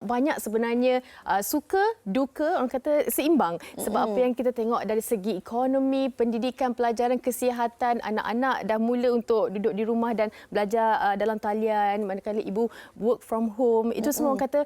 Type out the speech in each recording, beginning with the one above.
banyak sebenarnya suka, duka, orang kata seimbang. Sebab apa yang kita tengok dari segi ekonomi, pendidikan, pelajaran, kesihatan, anak-anak dah mula untuk duduk di rumah dan belajar dalam talian, manakala ibu work from home. Itu semua orang kata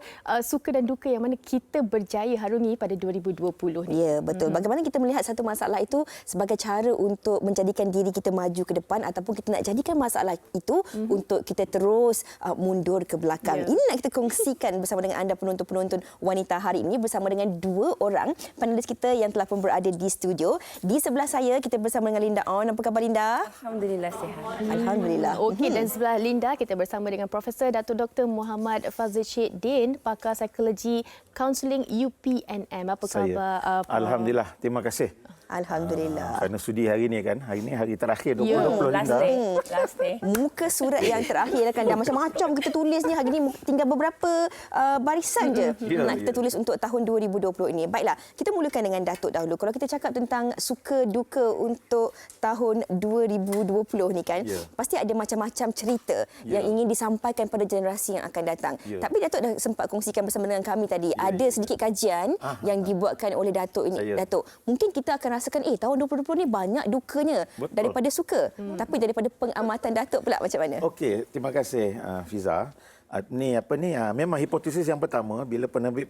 suka dan duka yang mana kita berjaya harungi pada 2020 ni. Ya, betul. Bagaimana kita melihat satu masalah itu sebagai cara untuk menjadikan diri kita maju ke depan ataupun kita nak jadikan masalah itu untuk kita terus mundur ke belakang. Ini nak kita kongsikan bersama dengan anda penonton-penonton wanita hari ini bersama dengan dua orang panelis kita yang telah pun berada di studio. Di sebelah saya kita bersama dengan Linda On. Apa khabar Linda? Alhamdulillah sihat. Alhamdulillah. Okey, dan sebelah Linda kita bersama dengan Profesor Dato' Dr. Muhammad Fazil Sheikh Din, pakar psikologi kaunseling UPNM. Apa khabar? Alhamdulillah, terima kasih. Alhamdulillah. Kerana sudi hari ni kan. Hari ni hari terakhir 2020 Last Linda. day. Muka surat yang terakhir kan dah macam-macam kita tulis ni. Hari ni tinggal beberapa barisan je nak kita tulis untuk tahun 2020 ini. Baiklah, kita mulakan dengan Datuk dahulu. Kalau kita cakap tentang suka duka untuk tahun 2020 ni kan, pasti ada macam-macam cerita yang ingin disampaikan pada generasi yang akan datang. Tapi Datuk dah sempat kongsikan bersama dengan kami tadi, ada sedikit kajian yang dibuatkan oleh Datuk ini. Datuk, mungkin kita akan rasakan tahun 2020 ni banyak dukanya daripada suka. Tapi daripada pengamatan Datuk pula macam mana? Okey, terima kasih Fiza. Memang hipotesis yang pertama bila penerbit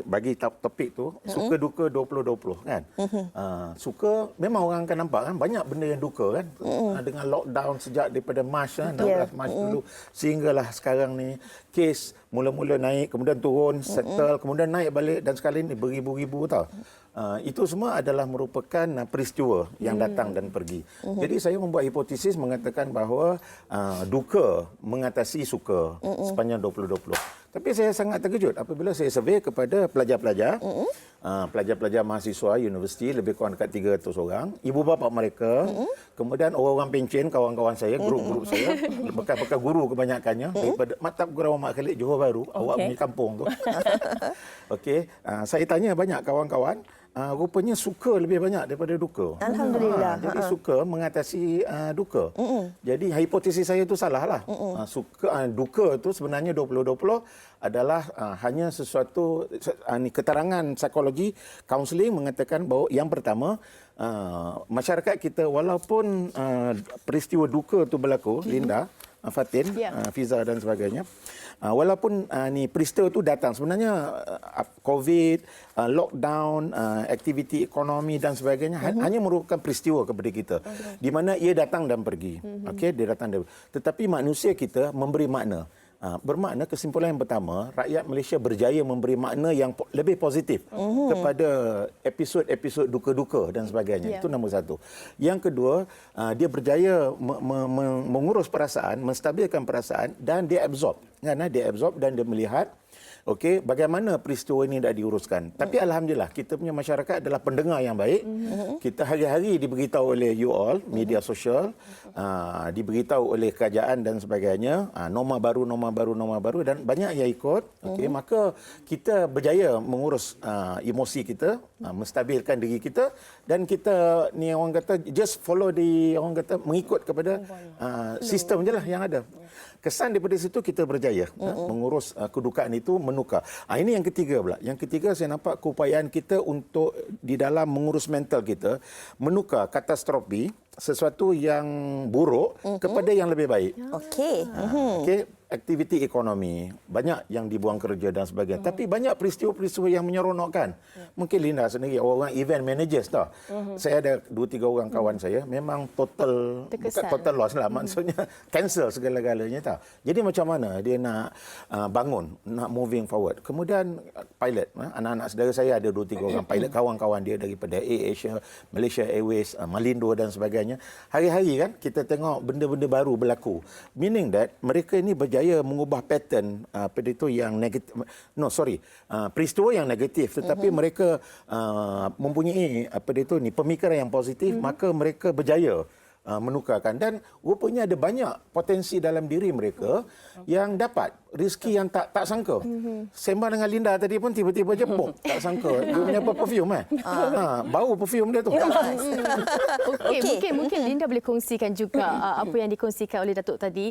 bagi topik tu suka duka 2020 kan. Suka memang orang akan nampak kan banyak benda yang duka kan. Dengan lockdown sejak daripada Mac 16 Mac dulu sehinggalah sekarang ni kes mula-mula naik kemudian turun settle kemudian naik balik dan sekali ni beribu-ribu tau. Itu semua adalah merupakan peristiwa yang datang dan pergi. Jadi saya membuat hipotesis mengatakan bahawa duka mengatasi suka sepanjang 2020. Tapi saya sangat terkejut apabila saya survey kepada pelajar-pelajar, pelajar-pelajar mahasiswa universiti lebih kurang dekat 300 orang, ibu bapa mereka, kemudian orang-orang pencen, kawan-kawan saya, grup-grup saya, bekas-bekas guru kebanyakannya, daripada Maktab Gurau Mak Khalid Johor Bahru, awak punya kampung tu. Okey, saya tanya banyak kawan-kawan, rupanya suka lebih banyak daripada duka. Alhamdulillah. Jadi suka mengatasi duka. Jadi hipotesis saya itu salah lah. Duka itu sebenarnya 2020 adalah hanya sesuatu keterangan psikologi kaunseling mengatakan bahawa yang pertama masyarakat kita walaupun peristiwa duka itu berlaku, Linda, Fatin, Fiza dan sebagainya. Walaupun peristiwa itu datang, sebenarnya COVID, lockdown, aktiviti ekonomi dan sebagainya hanya merupakan peristiwa kepada kita. Di mana ia datang dan pergi. Okey, dia datang dan tetapi manusia kita memberi makna. Bermakna kesimpulan yang pertama, rakyat Malaysia berjaya memberi makna yang lebih positif kepada episod-episod duka-duka dan sebagainya. Itu nombor satu. Yang kedua, dia berjaya mengurus perasaan, menstabilkan perasaan dan dia absorb. Dia absorb dan dia melihat bagaimana peristiwa ini dah diuruskan. Tapi alhamdulillah kita punya masyarakat adalah pendengar yang baik. Kita hari-hari diberitahu oleh you all, media sosial, diberitahu oleh kerajaan dan sebagainya, norma baru dan banyak yang ikut. Maka kita berjaya mengurus emosi kita, menstabilkan diri kita dan kita ni orang kata just follow mengikut kepada sistem je lah yang ada. Kesan daripada situ kita berjaya mengurus kedukaan itu menukar. Ini yang ketiga pula. Yang ketiga saya nampak keupayaan kita untuk di dalam mengurus mental kita menukar katastrofi sesuatu yang buruk kepada yang lebih baik. Okey. Aktiviti ekonomi, banyak yang dibuang kerja dan sebagainya. Tapi banyak peristiwa-peristiwa yang menyeronokkan. Mungkin Linda sendiri, orang event managers tau. Saya ada 2-3 orang kawan saya, memang total, bukan total loss lah, maksudnya cancel segala-galanya tau. Jadi macam mana dia nak bangun, nak moving forward. Kemudian pilot, anak-anak saudara saya ada 2-3 orang pilot, kawan-kawan dia daripada AirAsia, Malaysia Airways, Malindo dan sebagainya. Hari-hari kan kita tengok benda-benda baru berlaku. Meaning that mereka ini berjaya mengubah pattern yang negatif, peristiwa yang negatif, tetapi mereka mempunyai pemikiran yang positif, maka mereka berjaya menukarkan dan rupanya ada banyak potensi dalam diri mereka yang dapat rezeki yang tak sangka. Sembang dengan Linda tadi pun tiba-tiba je tak sangka dia punya perfume bau perfume dia tu. Mungkin Linda boleh kongsikan juga apa yang dikongsikan oleh Datuk tadi.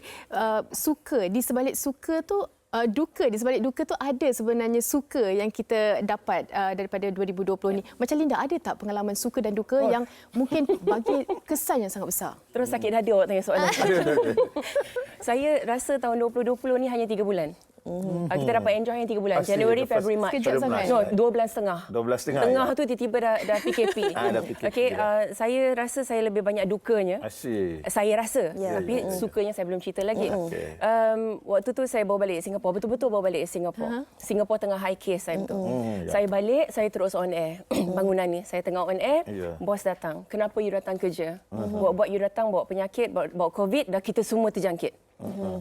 Suka, di sebalik suka tu duka, di sebalik duka tu ada sebenarnya suka yang kita dapat daripada 2020 ni. Macam Linda, ada tak pengalaman suka dan duka yang mungkin bagi kesan yang sangat besar? Terus sakit hati awak tanya soalan. Saya rasa tahun 2020 ni hanya 3 bulan. Kita dapat enjoy yang 3 bulan. Pasti, Januari, lepas Februari, Mac. sekejap sangat. No, 2 bulan setengah. 2 bulan setengah. Tengah ya? tu tiba-tiba dah PKP. Dah PKP. Okey, saya rasa saya lebih banyak dukanya. Asyik. Saya rasa. Ya. Tapi sukanya saya belum cerita lagi. Okey. Waktu tu saya bawa balik Singapura. Betul-betul bawa balik Singapura. Singapura tengah high case time tu. Ya. Saya balik, saya terus on air. Bangunan ni, saya tengah on air. Ya. Bos datang. Kenapa you datang kerja? Buat you datang bawa penyakit, bawa COVID, dah kita semua terjangkit.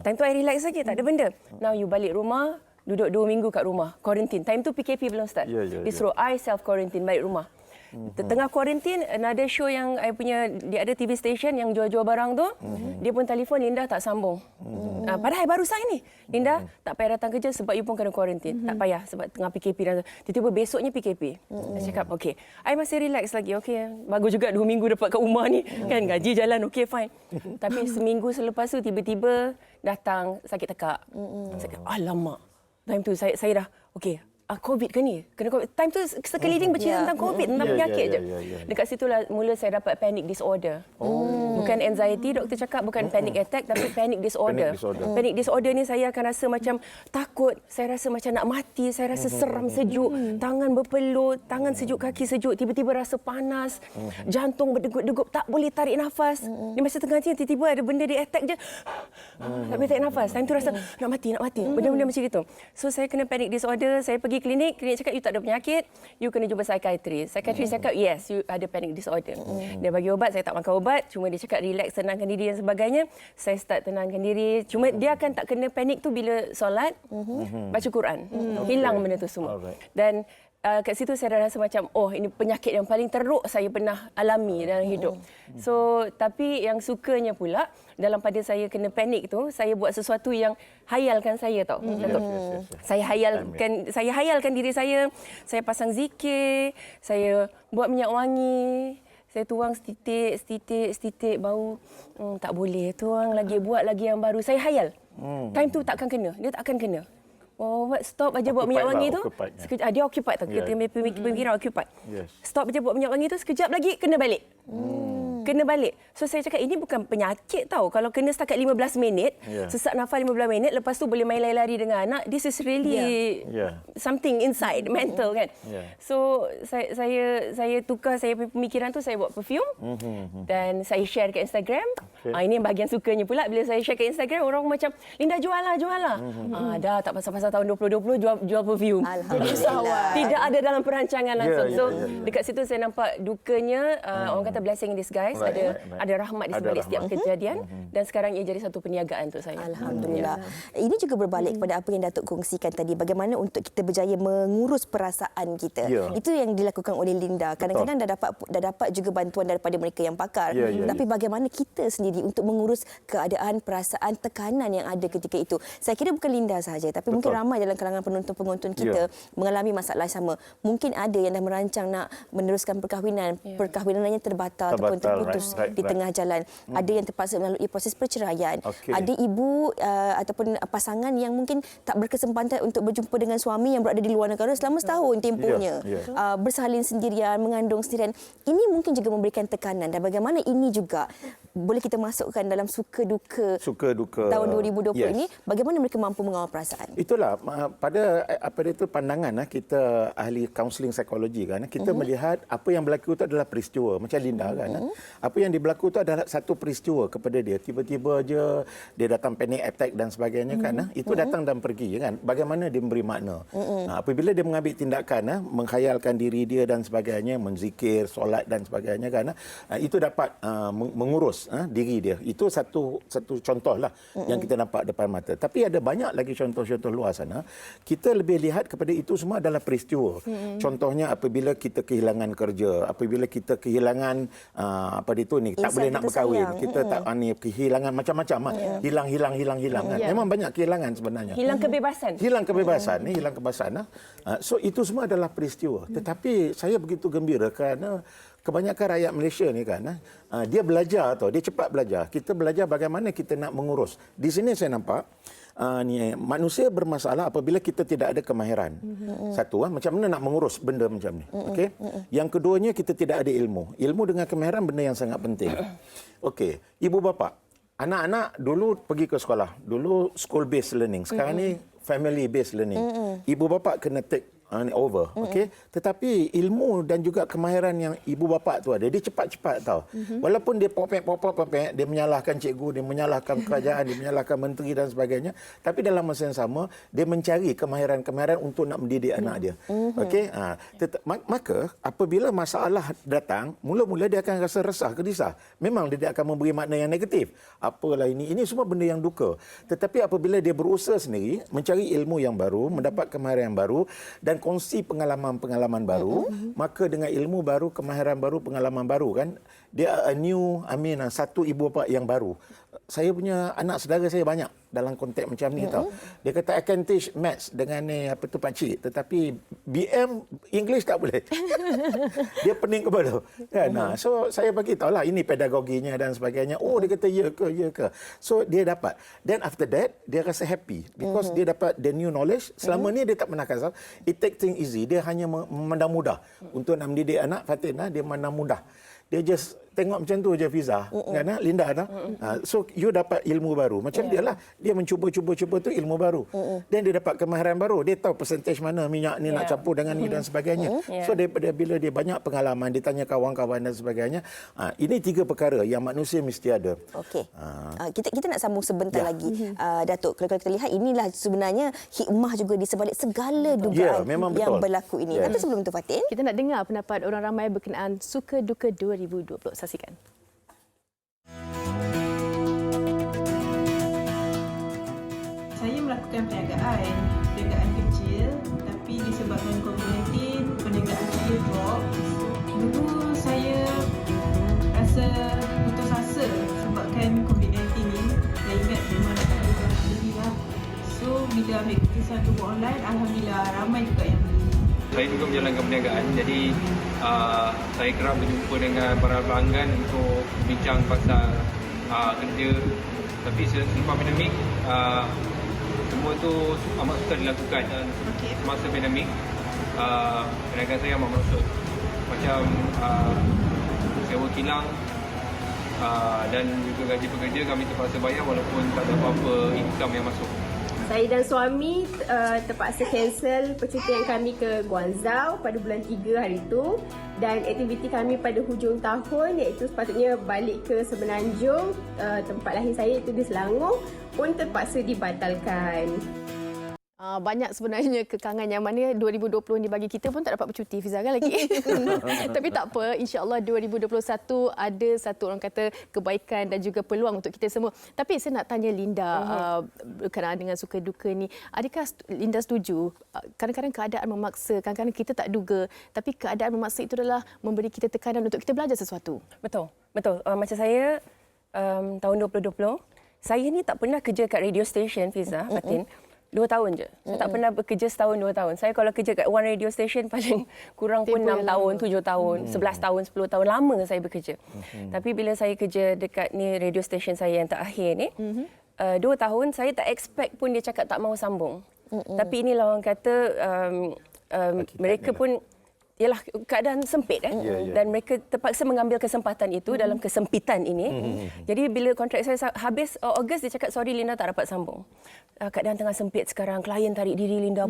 Time tu I relax lagi, tak ada benda. Now you balik rumah, duduk 2 minggu kat rumah, quarantine. Time tu PKP belum start. Dia suruh I self quarantine balik rumah. Tengah quarantine, another show yang I punya, dia ada TV station yang jual-jual barang tu, dia pun telefon, Linda tak sambung. Padahal I baru sign ni. Linda, tak payah datang kerja sebab you pun kena quarantine. Tak payah sebab tengah PKP. Dan tiba-tiba besoknya PKP. Saya cakap, okay, I masih relax lagi. Okay, bagus juga 2 minggu dapat kat rumah ni. Kan gaji jalan, okay fine. Tapi seminggu selepas tu tiba-tiba datang sakit tekak. Saya kata, alamak. Time tu saya dah, okay, COVID ke ni? Kena COVID. Time tu sekeliling bercerita tentang COVID, tentang penyakit je. Dekat situlah mula saya dapat panic disorder. Bukan anxiety, doktor cakap bukan panic attack, tapi panic disorder. Panic disorder ni saya akan rasa macam takut, saya rasa macam nak mati, saya rasa seram, sejuk, tangan berpeluh, tangan sejuk, kaki sejuk, tiba-tiba rasa panas, jantung berdegup-degup, tak boleh tarik nafas. Ni masa tengah ni tiba-tiba ada benda di attack je. Tak boleh tarik nafas. Time tu rasa nak mati. Benda-benda macam gitu. So saya kena panic disorder, saya pergi klinik cakap you tak ada penyakit, you kena jumpa psikiatris. Psikiatris cakap yes, you ada panic disorder. Dia bagi ubat, saya tak makan ubat, cuma dia cakap relax, tenangkan diri dan sebagainya. Saya start tenangkan diri. Cuma dia akan tak kena panik tu bila solat, baca Quran. Hilang benda tu semua. Dan kat situ saya dah rasa macam, oh ini penyakit yang paling teruk saya pernah alami dalam hidup. So, tapi yang sukanya pula, dalam pada saya kena panik tu, saya buat sesuatu yang hayalkan saya tau. Saya hayalkan diri saya pasang zikir, saya buat minyak wangi, saya tuang setitik bau. Tak boleh, tuang lagi, buat lagi yang baru. Saya hayal. Time tu takkan kena, dia tak akan kena. Oh, stop aja buat minyak wangi tu. Sekejap, dia occupied tu. Kita pemikiran occupied. Stop aja buat minyak wangi tu, sekejap lagi kena balik. Kena balik. So saya cakap ini bukan penyakit tau. Kalau kena setakat 15 minit, sesak nafas 15 minit, lepas tu boleh main lari-lari dengan anak, this is really something inside, mental kan. So saya tukar saya pemikiran tu, saya buat perfume dan saya share kat Instagram. Ini bahagian sukanya pula, bila saya share kat Instagram, orang macam, Linda jual lah. Dah tak pasal-pasal tahun 2020 jual perfume. Alhamdulillah. Tidak ada dalam perancangan langsung. So dekat situ saya nampak dukanya, orang kata blessing in disguise. Ada rahmat di sebalik setiap kejadian dan sekarang ia jadi satu perniagaan untuk saya. Alhamdulillah. Ini juga berbalik kepada apa yang Datuk kongsikan tadi, bagaimana untuk kita berjaya mengurus perasaan kita. Itu yang dilakukan oleh Linda. Kadang-kadang dah dapat juga bantuan daripada mereka yang pakar. Tapi bagaimana kita sendiri untuk mengurus keadaan, perasaan, tekanan yang ada ketika itu. Saya kira bukan Linda sahaja, tapi mungkin ramai dalam kalangan penonton-penonton kita mengalami masalah sama. Mungkin ada yang dah merancang nak meneruskan perkahwinan, perkahwinannya terbatal ataupun terputus di tengah jalan. Ada yang terpaksa melalui proses perceraian. Ada ibu ataupun pasangan yang mungkin tak berkesempatan untuk berjumpa dengan suami yang berada di luar negara selama setahun tempohnya. Bersalin sendirian, mengandung sendirian. Ini mungkin juga memberikan tekanan, dan bagaimana ini juga boleh kita masukkan dalam suka duka tahun 2020 ini, bagaimana mereka mampu mengawal perasaan. Itulah pada pandangan kita ahli kaunseling psikologi kan, kita melihat apa yang berlaku itu adalah peristiwa macam Linda kan. Apa yang berlaku itu adalah satu peristiwa kepada dia, tiba-tiba je dia datang panic attack dan sebagainya kan. Itu datang dan pergi kan. Bagaimana dia memberi makna. Apabila dia mengambil tindakan menghayalkan diri dia dan sebagainya, menzikir, solat dan sebagainya kan, itu dapat mengurus diri dia. Itu satu contohlah yang kita nampak depan mata. Tapi ada banyak lagi contoh-contoh luar sana. Kita lebih lihat kepada itu semua adalah peristiwa. Contohnya apabila kita kehilangan kerja, apabila kita kehilangan tak boleh nak berkahwin, kita tak kehilangan macam-macam hilang kan. Memang banyak kehilangan sebenarnya. Hilang kebebasan. Hilang kebebasan. So itu semua adalah peristiwa. Tetapi saya begitu gembira kerana kebanyakan rakyat Malaysia ni kan, dia belajar dia cepat belajar. Kita belajar bagaimana kita nak mengurus. Di sini saya nampak manusia bermasalah apabila kita tidak ada kemahiran. Satu, macam mana nak mengurus benda macam ni. Okey. Yang keduanya, kita tidak ada ilmu. Ilmu dengan kemahiran benda yang sangat penting. Okey, ibu bapa, anak-anak dulu pergi ke sekolah. Dulu school based learning. Sekarang ni family based learning. Ibu bapa kena take over, okey. Tetapi ilmu dan juga kemahiran yang ibu bapa tu ada, dia cepat-cepat tahu. Walaupun dia popek, dia menyalahkan cikgu, dia menyalahkan kerajaan, dia menyalahkan menteri dan sebagainya, tapi dalam masa yang sama dia mencari kemahiran-kemahiran untuk nak mendidik anak dia. Okey. Maka apabila masalah datang, mula-mula dia akan rasa resah, gelisah. Memang dia akan memberi makna yang negatif. Apalah ini semua benda yang duka. Tetapi apabila dia berusaha sendiri, mencari ilmu yang baru, mendapat kemahiran yang baru dan kongsi pengalaman-pengalaman baru, maka dengan ilmu baru, kemahiran baru, pengalaman baru kan, dia satu ibu bapa yang baru. Saya punya anak saudara saya banyak dalam konteks macam ni tau. Dia kata I can teach maths dengan pakcik, tetapi BM English tak boleh. Dia pening kepala. Kan? So saya bagi tahulah ini pedagoginya dan sebagainya. Oh, dia kata ya ke. So dia dapat. Then after that dia rasa happy because dia dapat the new knowledge. Selama ni dia tak pernah kasar. It take things easy. Dia hanya memandang mudah untuk nak mendidik anak. Fatin dia memandang mudah. Dia just tengok macam tu je Fiza, kan Linda so you dapat ilmu baru. Macam dia lah, dia mencuba-cuba tu ilmu baru. Dan dia dapat kemahiran baru. Dia tahu percentage mana minyak ni nak campur dengan ni dan sebagainya. So daripada bila dia banyak pengalaman, dia tanya kawan-kawan dan sebagainya. Ini 3 perkara yang manusia mesti ada. Okey. Kita nak sambung sebentar lagi, Datuk. Kalau kita lihat inilah sebenarnya hikmah juga di sebalik segala dugaan yang berlaku ini. Tapi sebelum tu Fatin, kita nak dengar pendapat orang ramai berkenaan suka duka 2020. Saksikan. Saya melakukan perniagaan kecil, tapi disebabkan COVID-19, perniagaan saya drop. Dulu saya rasa putus asa sebabkan COVID-19 ni. Saya ingat memang nak ada orang beli lah. So, bila ambil keputusan untuk buat online, Alhamdulillah ramai juga yang beli. Saya juga menjalankan perniagaan, jadi saya kerap berjumpa dengan para pelanggan untuk bincang pasal kerja. Tapi selepas pandemik, semua tu amat susah dilakukan. Dan semasa pandemik, perniagaan saya amat merosot. Macam sewa kilang dan juga gaji pekerja kami terpaksa bayar walaupun tak ada apa-apa income yang masuk. Saya dan suami terpaksa cancel percutian kami ke Guangzhou pada bulan 3 hari itu, dan aktiviti kami pada hujung tahun iaitu sepatutnya balik ke Semenanjung, tempat lahir saya iaitu di Selangor, pun terpaksa dibatalkan. Banyak sebenarnya kekangan yang mana 2020 ni bagi kita pun tak dapat bercuti, Fiza, kan lagi. Tapi tak apa, insya-Allah 2021 ada satu orang kata kebaikan dan juga peluang untuk kita semua. Tapi saya nak tanya Linda berkenaan dengan suka duka ni. Adakah Linda setuju kadang-kadang keadaan memaksa, kadang-kadang kita tak duga, tapi keadaan memaksa itu adalah memberi kita tekanan untuk kita belajar sesuatu? Betul. Macam saya tahun 2020, saya ni tak pernah kerja kat radio station, Fiza, Fatin. 2 tahun je. Saya tak pernah bekerja setahun, 2 tahun. Saya kalau kerja kat one radio station paling kurang pun 6 tahun, 7 tahun, 11 tahun, 10 tahun. Lama saya bekerja. Tapi bila saya kerja dekat ni radio station saya yang terakhir ni, 2 tahun saya tak expect pun dia cakap tak mahu sambung. Tapi inilah orang kata mereka pun ialah keadaan sempit dan mereka terpaksa mengambil kesempatan itu dalam kesempitan ini. Jadi bila kontrak saya habis Ogos, dia cakap sorry Linda tak dapat sambung. Keadaan tengah sempit sekarang, klien tarik diri Linda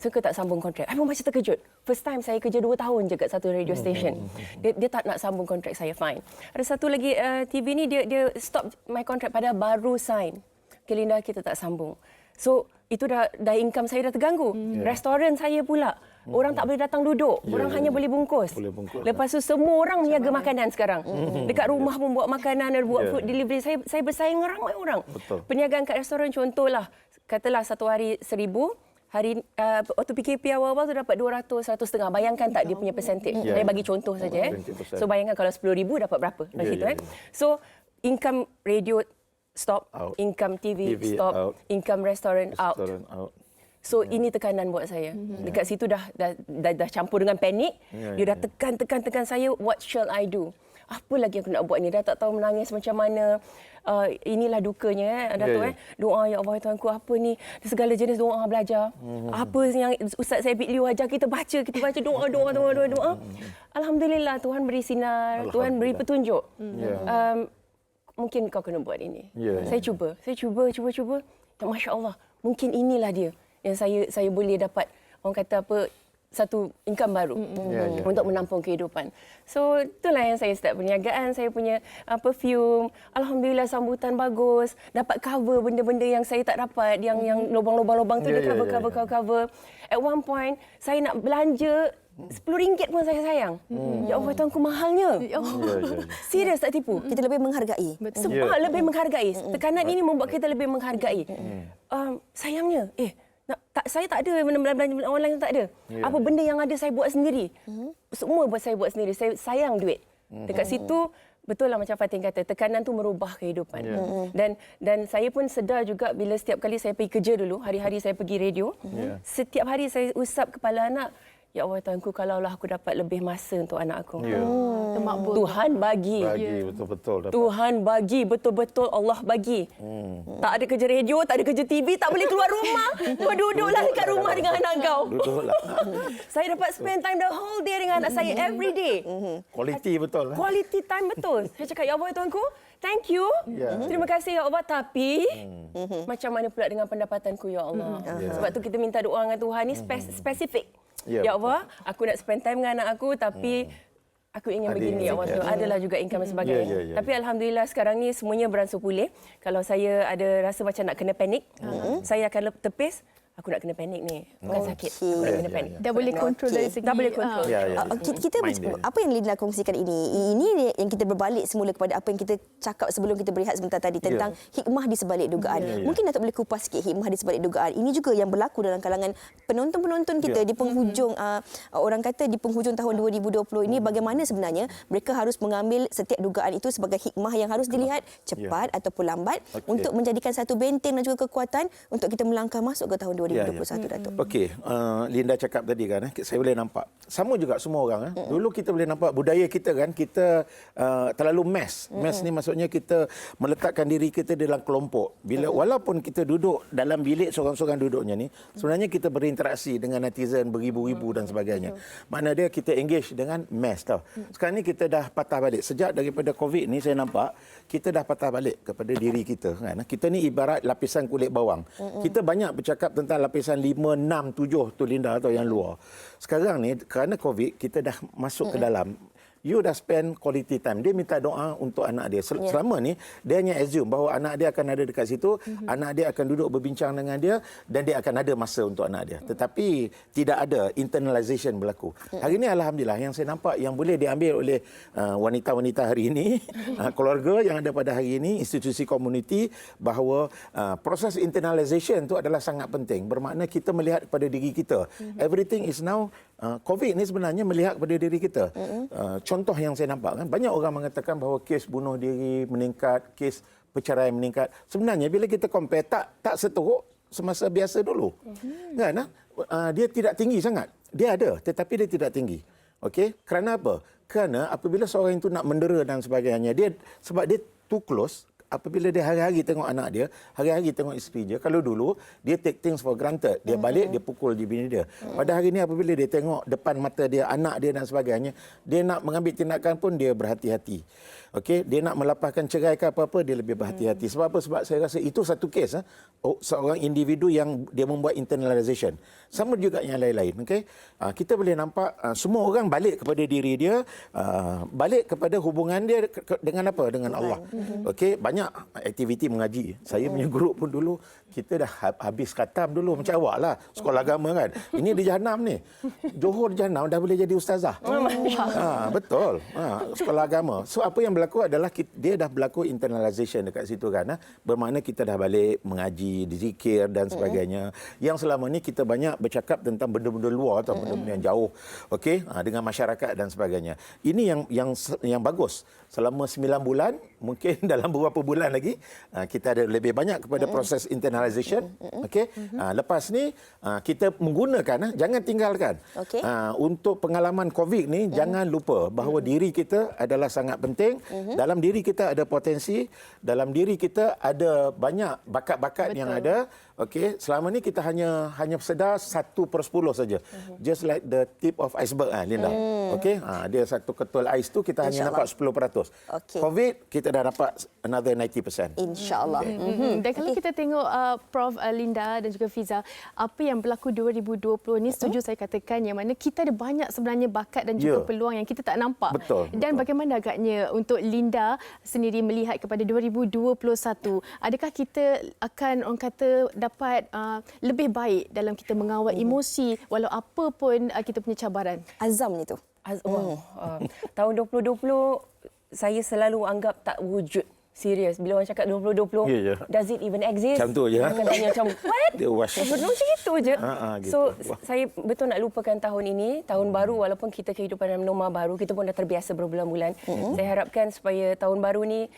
suka tak sambung kontrak. Saya pun macam terkejut. First time saya kerja 2 tahun je kat satu radio station. Dia tak nak sambung kontrak saya, fine. Ada satu lagi TV ni dia stop my kontrak pada baru sign. Okay, Linda kita tak sambung. So itu dah income saya dah terganggu. Restoran saya pula, orang tak boleh datang duduk. Orang hanya boleh bungkus. Lepas tu semua orang meniaga makanan sekarang. Dekat rumah pun buat makanan, ada buat food delivery. Saya bersaing dengan ramai orang. Perniagaan kat restoran contohlah, katalah satu hari 1,000, hari waktu PKP awal-awal tu dapat 200, 150. Bayangkan tak dia punya percentage. Saya bagi contoh saja. So bayangkan kalau 10,000 dapat berapa? So income radio stop, income TV stop, out. Income restaurant out. So ini tekanan buat saya. Dekat situ dah campur dengan panik. Dia dah tekan saya, what shall I do? apa lagi aku nak buat ni? Dah tak tahu menangis macam mana. Inilah dukanya Datuk. Doa, ya Allah Tuhanku, apa ni? Segala jenis doa belajar. Apa yang Ustaz Saibit Liu ajar kita baca doa. Alhamdulillah Tuhan beri sinar, Tuhan beri petunjuk. Mungkin kau kena buat ini. Saya cuba. Dan Masya Allah, mungkin inilah dia yang saya boleh dapat, orang kata apa, satu income baru untuk menampung kehidupan. So itulah yang saya start perniagaan. Saya punya perfume. Alhamdulillah sambutan bagus. Dapat cover benda-benda yang saya tak dapat, yang lubang-lubang tu dia cover. At one point saya nak belanja RM10 pun saya sayang. Ya Allah Tuhanku, mahalnya. Serius, tak tipu. Kita lebih menghargai. Sebab lebih menghargai. Tekanan ini membuat kita lebih menghargai. Sayangnya, saya tak ada belanja online, tak ada. Apa benda yang ada saya buat sendiri. Semua saya buat sendiri. Saya sayang duit. Dekat situ betul lah macam Fatin kata, tekanan tu merubah kehidupan. Dan saya pun sedar juga bila setiap kali saya pergi kerja dulu, hari-hari saya pergi radio, setiap hari saya usap kepala anak, ya Allah Tuhanku, kalaulah aku dapat lebih masa untuk anak aku. Tuhan bagi. Betul-betul. Tuhan bagi, betul-betul Allah bagi. Tak ada kerja radio, tak ada kerja TV, tak boleh keluar rumah. Kau duduklah dekat rumah dengan anak kau. Duduklah. Saya dapat spend time the whole day dengan anak saya every day. Quality betul. Quality time betul. Saya cakap, ya Allah Tuhanku, thank you. Terima kasih ya Allah. Tapi macam mana pula dengan pendapatanku ya Allah? Sebab tu kita minta doa dengan Tuhan ni spesifik. Ya Allah, aku nak spend time dengan anak aku, tapi aku ingin begini ya Allah. Adalah juga income dan sebagainya. Tapi alhamdulillah sekarang ni semuanya beransur pulih. Kalau saya ada rasa macam nak kena panik, saya akan tepis. Aku nak kena panik ni. Bukan sakit. Aku nak kena panik. Dah boleh kontrol dari segi... Dah boleh kontrol. Kita apa yang Linda kongsikan ini yang kita berbalik semula kepada apa yang kita cakap sebelum kita berehat sebentar tadi tentang hikmah di sebalik dugaan. Mungkin Datuk boleh kupas sikit hikmah di sebalik dugaan. Ini juga yang berlaku dalam kalangan penonton-penonton kita di penghujung orang kata di penghujung tahun 2020 ini, bagaimana sebenarnya mereka harus mengambil setiap dugaan itu sebagai hikmah yang harus dilihat cepat ataupun lambat untuk menjadikan satu benteng dan juga kekuatan untuk kita melangkah masuk ke tahun 2021, Datuk. Okey, Linda cakap tadi kan, saya boleh nampak. Sama juga semua orang. Dulu kita boleh nampak budaya kita kan, kita terlalu mass. Mass ni maksudnya kita meletakkan diri kita dalam kelompok. Walaupun kita duduk dalam bilik seorang-seorang duduknya ni, sebenarnya kita berinteraksi dengan netizen beribu-ribu dan sebagainya. Makna dia kita engage dengan mass tau. Sekarang ni kita dah patah balik. Sejak daripada COVID ni saya nampak kita dah patah balik kepada diri kita kan. Kita ni ibarat lapisan kulit bawang. Kita banyak bercakap tentang lapisan 5, 6, 7 tu Linda atau yang luar. Sekarang ni kerana COVID kita dah masuk ke dalam. You dah spend quality time. Dia minta doa untuk anak dia. Selama ni, dia hanya assume bahawa anak dia akan ada dekat situ, anak dia akan duduk berbincang dengan dia dan dia akan ada masa untuk anak dia. Tetapi tidak ada internalization berlaku. Hari ini Alhamdulillah yang saya nampak yang boleh diambil oleh wanita-wanita hari ini, keluarga yang ada pada hari ini, institusi komuniti, bahawa proses internalization itu adalah sangat penting. Bermakna kita melihat kepada diri kita. Everything is now, COVID ni sebenarnya melihat kepada diri kita. Contoh yang saya nampak kan, banyak orang mengatakan bahawa kes bunuh diri meningkat, kes perceraian meningkat. Sebenarnya bila kita compare tak seteruk semasa biasa dulu. Kan? Dia tidak tinggi sangat. Dia ada tetapi dia tidak tinggi. Okey? Kerana apa? Kerana apabila seorang itu nak mendera dan sebagainya, sebab dia too close. Apabila dia hari-hari tengok anak dia, hari-hari tengok isteri dia, kalau dulu dia take things for granted, dia balik dia pukul di bini dia. Pada hari ini apabila dia tengok depan mata dia anak dia dan sebagainya, dia nak mengambil tindakan pun dia berhati-hati. Okey, dia nak melapaskan cerai ke apa-apa, dia lebih berhati-hati. Sebab apa? Sebab saya rasa itu satu kes seorang individu yang dia membuat internalization. Sama juga yang lain-lain. Okey, kita boleh nampak semua orang balik kepada diri dia, balik kepada hubungan dia dengan apa? Dengan Allah. Okey, banyak aktiviti mengaji. Saya punya grup pun dulu kita dah habis khatam dulu macam awak lah, sekolah agama kan. Ini di Jahanam ni. Johor di Jahanam dah boleh jadi ustazah. Betul. Sekolah agama. So apa yang berlaku berlaku adalah dia dah berlaku internalization dekat situ kan. Bermakna kita dah balik mengaji, zikir dan sebagainya. Yang selama ni kita banyak bercakap tentang benda-benda luar atau benda-benda yang jauh, okey, dengan masyarakat dan sebagainya. Ini yang bagus. Selama 9 bulan, mungkin dalam beberapa bulan lagi kita ada lebih banyak kepada proses internalization. Okey. Lepas ni kita menggunakan, jangan tinggalkan. Okey. Untuk pengalaman COVID ni jangan lupa bahawa diri kita adalah sangat penting. Dalam diri kita ada potensi, dalam diri kita ada banyak bakat-bakat yang ada. Okey, selama ni kita hanya sedar 1/10 saja. Just like the tip of iceberg Linda. Okey, dia satu ketul ais tu kita hanya nampak 10%. Okey. COVID kita dah dapat another 90%. InsyaAllah. Dan kalau kita tengok Prof Linda dan juga Fiza, apa yang berlaku 2020 ni setuju saya katakan yang mana kita ada banyak sebenarnya bakat dan juga peluang yang kita tak nampak. Betul. Dan bagaimana agaknya untuk Linda sendiri melihat kepada 2021, adakah kita akan orang kata dapat lebih baik dalam kita mengawal emosi walau apa pun kita punya cabaran? Azam ni tu. Tahun 2020 saya selalu anggap tak wujud. Serius. Bila orang cakap 2020, does it even exist? Macam tu je. Akan tanya macam, what? Dia wash. 2020 macam itu je. Gitu. So, saya betul nak lupakan tahun ini, tahun baru, walaupun kita kehidupan dalam norma baru, kita pun dah terbiasa berbulan-bulan. Saya harapkan supaya tahun baru ni,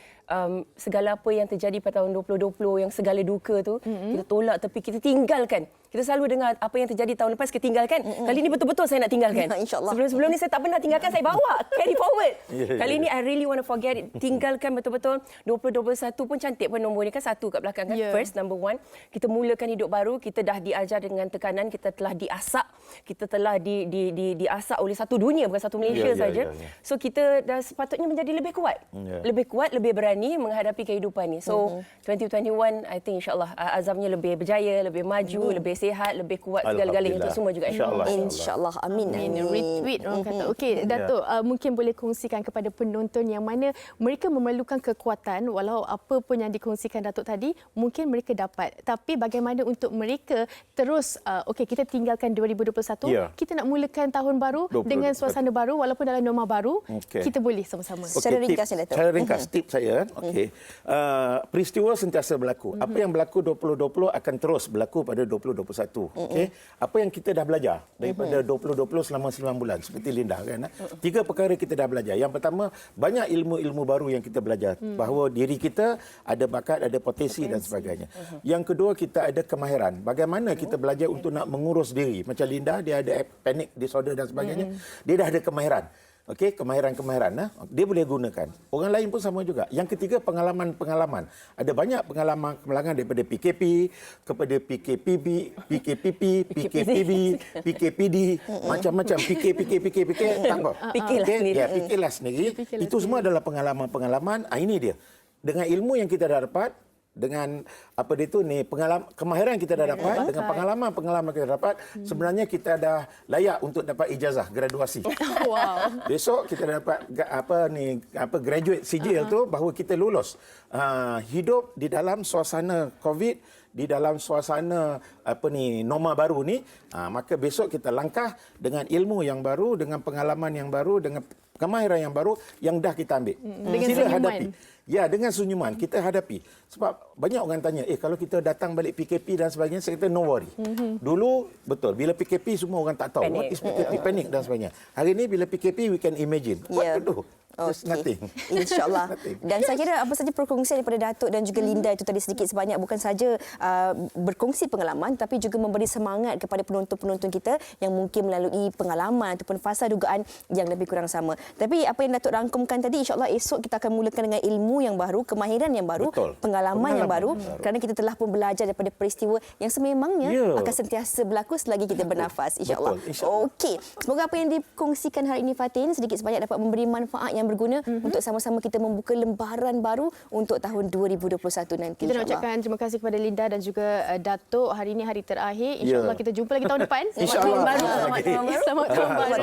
segala apa yang terjadi pada tahun 2020, yang segala duka tu, kita tolak tepi, kita tinggalkan. Kita selalu dengar apa yang terjadi tahun lepas, kita tinggalkan. Kali ini betul-betul saya nak tinggalkan. InsyaAllah. Sebelum ni saya tak pernah tinggalkan, saya bawa. Carry forward. Kali ini I really want to forget it. Tinggalkan betul-betul. 2021 pun cantik pun nombor ni kan, 1 kat belakang kan. First, number 1. Kita mulakan hidup baru. Kita dah diajar dengan tekanan. Kita telah diasak. Kita telah diasak oleh satu dunia, bukan satu Malaysia saja. So kita dah sepatutnya menjadi lebih kuat. Lebih kuat, lebih berani menghadapi kehidupan ni. So 2021, I think insyaAllah azamnya lebih berjaya, lebih maju, lebih sihat, lebih kuat segala-galanya untuk semua juga. InsyaAllah. Amin. Retweet orang kata. Okey, Datuk, mungkin boleh kongsikan kepada penonton yang mana mereka memerlukan kekuatan walau apa pun yang dikongsikan Datuk tadi, mungkin mereka dapat. Tapi bagaimana untuk mereka terus, okey, kita tinggalkan 2021, kita nak mulakan tahun baru dengan suasana baru walaupun dalam norma baru, kita boleh sama-sama. Secara ringkas ni, Datuk. Secara ringkas, tip saya. Peristiwa sentiasa berlaku. Apa yang berlaku 2020 akan terus berlaku pada 2021. Apa yang kita dah belajar daripada 2020 selama 9 bulan seperti Linda kan. 3 perkara kita dah belajar. Yang pertama, banyak ilmu-ilmu baru yang kita belajar. Bahawa diri kita ada bakat, ada potensi dan sebagainya. Yang kedua, kita ada kemahiran. Bagaimana kita belajar untuk nak mengurus diri. Macam Linda, dia ada panic disorder dan sebagainya. Dia dah ada kemahiran. Okey, kemahiran-kemahiran dia boleh gunakan. Orang lain pun sama juga. Yang ketiga, pengalaman-pengalaman. Ada banyak pengalaman daripada PKP kepada PKPB, PKPD, macam-macam PK tak apa. PKlah sendiri. Itu semua adalah pengalaman-pengalaman. Ini dia. Dengan ilmu yang kita dah dapat, dengan kemahiran kita dah dapat, dengan pengalaman kita dapat, sebenarnya kita dah layak untuk dapat ijazah graduasi. Besok kita dapat graduate sijil tu bahawa kita lulus. Hidup di dalam suasana COVID, di dalam suasana norma baru ni, maka besok kita langkah dengan ilmu yang baru, dengan pengalaman yang baru, dengan kemahiran yang baru yang dah kita ambil. Dengan Sila senyuman. hadapi. Ya, dengan senyuman kita hadapi. Sebab banyak orang tanya, kalau kita datang balik PKP dan sebagainya, saya kata no worry. Dulu betul, bila PKP semua orang tak tahu what is PKP, panik dan sebagainya. Hari ini bila PKP we can imagine what to do. Just nothing. InsyaAllah. Dan saya kira apa saja perkongsian daripada Datuk dan juga Linda itu tadi sedikit sebanyak bukan saja berkongsi pengalaman tapi juga memberi semangat kepada penonton-penonton kita yang mungkin melalui pengalaman ataupun fasa dugaan yang lebih kurang sama. Tapi apa yang Datuk rangkumkan tadi, insyaAllah esok kita akan mulakan dengan ilmu yang baru, kemahiran yang baru, pengalaman yang baru, kerana kita telah pun belajar daripada peristiwa yang sememangnya akan sentiasa berlaku selagi kita bernafas, insyaAllah. Okey. Semoga apa yang dikongsikan hari ini Fatin sedikit sebanyak dapat memberi manfaat yang berguna untuk sama-sama kita membuka lembaran baru untuk tahun 2021 nanti. Kita nak ucapkan terima kasih kepada Linda dan juga Datuk. Hari ini hari terakhir. InsyaAllah kita jumpa lagi tahun depan. InsyaAllah. Selamat tahun baru. Selamat tahun baru.